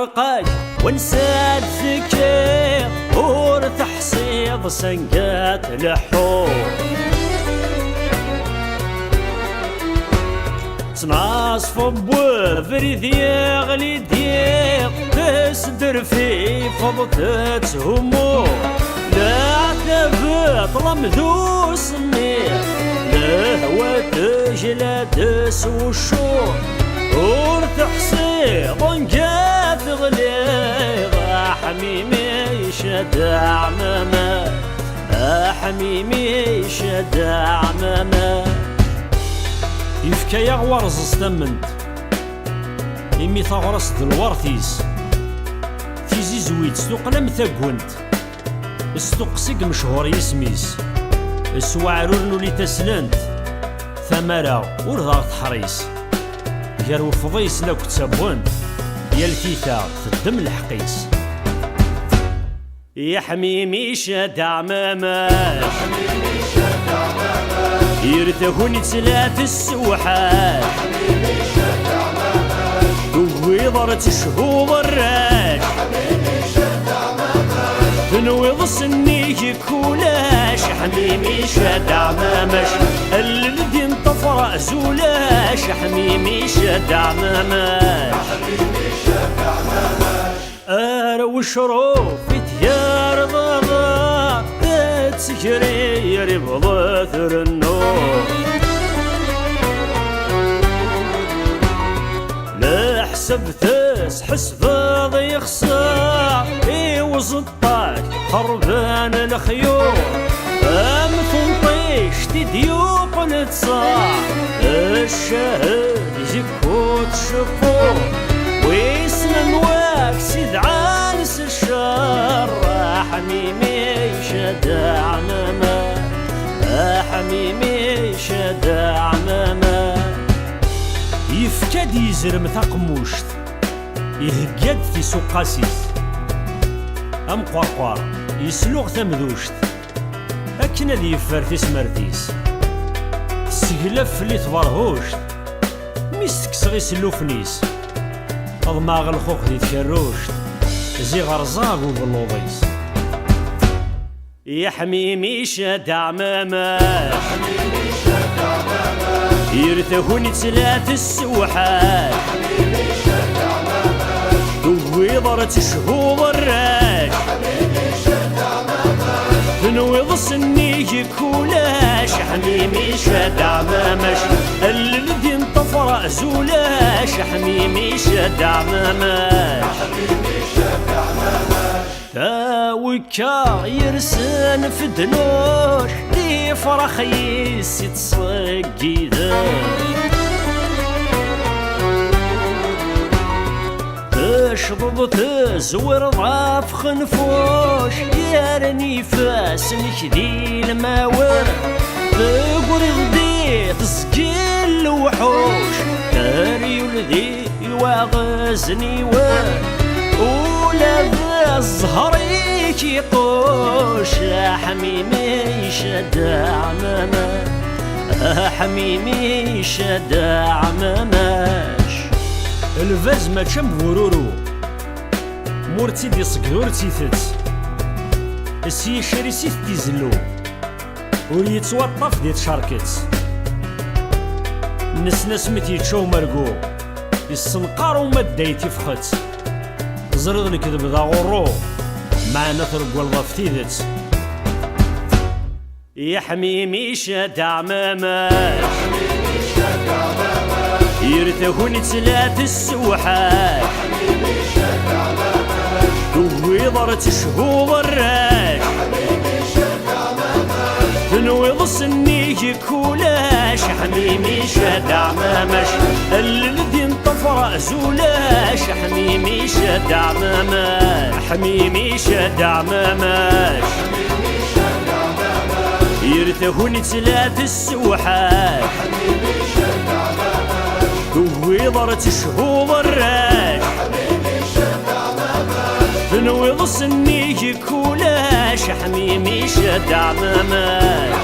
عرقاج ونسات ذكير ور تحصيد سنقات لحور تناصف بوفري ذيغلي ديغ تسدر في فضتت همور لا تبطل ذو سمير لهوى تجلدس وشور ور تحصيد ونقات غليظ حميمي شدع ماما حميمي شدع ماما يفكا غوارز استمنت إمي ثغرس الورثيس تيزي زويد ستقلم ثاقونت استقسق مشهور يسميس السوعرور نولي تسلنت ثمرة ورضا تحريس غير وفضيس لو كتسبونت يا الكيتا تدم الحقيس يا حميمي شدع ماما يرتهوني تلات السوحات حبيبي شدع ماماش ويضرت شهور الراج حبيبي شدع ماماش تنوض سنيك كولاش حميمي شدع ماماش الذي طفرة زولاش حميمي شدع ماماش حبيبي شدع ماماش أرو شروف تيار ضغط تسكري ربضة النور لا حسب تسحس فاضي خسار وزطاك خربان الخيور أم تنطيش تديوق نتصاع الشهد يزكوت شفور ويسلم واك سيد عانس الشر حميمي شدع ماما حميمي شدع ماما يفكاد يزرم تقموشت يهقاد في سوق قاسيس أم قرقار يسلوغ ثمذوشت أكن ذي يفرتيس مرتيس سقلف اللي تبرهوشت ميستكس غي سلوفنيس أضماغ الخوخ دي تكروشت زي غرزاق وبالوضيس يا حميمي شدع ماما حبيبي شدع ماماش يرتهوني تلات السوحات حبيبي شدع ماماش ويضرت شهور الراج حبيبي شدع ماماش تنوض سنيك كولاش حميمي شدع ماماش الذي انطفر زولاش حميمي شدع ماماش حبيبي شدع ماماش تاوكا يرسن في دنوش دي فرخ يتصقي ذا تشضض تزور ضعف خنفوش يارني فاسنك ذي الماور تقول غدي تسقي الوحوش تريول ذي واغزني ولا ذا الزهر يطوش حميمي شدع ماما حميمي شدع ماماش الفاز ما تشم ورورو مورتي دي صقدور تيثت السي شريسي تيزلو ويتوطف دي تشاركت ناس متي تشو مرقو السنقار وما دايتي فخت زرد لك ذا غرو معنا ترقوا الضفتيذت يا حميمي شدع ماماش حبيبي شدع ماماش يرتهوني تلات السوحات حبيبي شدع ماماش ويضرت شهور الراج حبيبي شدع ماماش تنوض سنيك كولاش حميمي شدع ماماش الذي انطفر زولاش حميمي شدع ماماش حميمي شدع ماماش حبيبي شدع ماماش يرتهوني تلات السوحات حبيبي شدع ماماش ويضرت شهور الراج حبيبي شدع ماماش تنوض سنيك كولاش حميمي شدع ماماش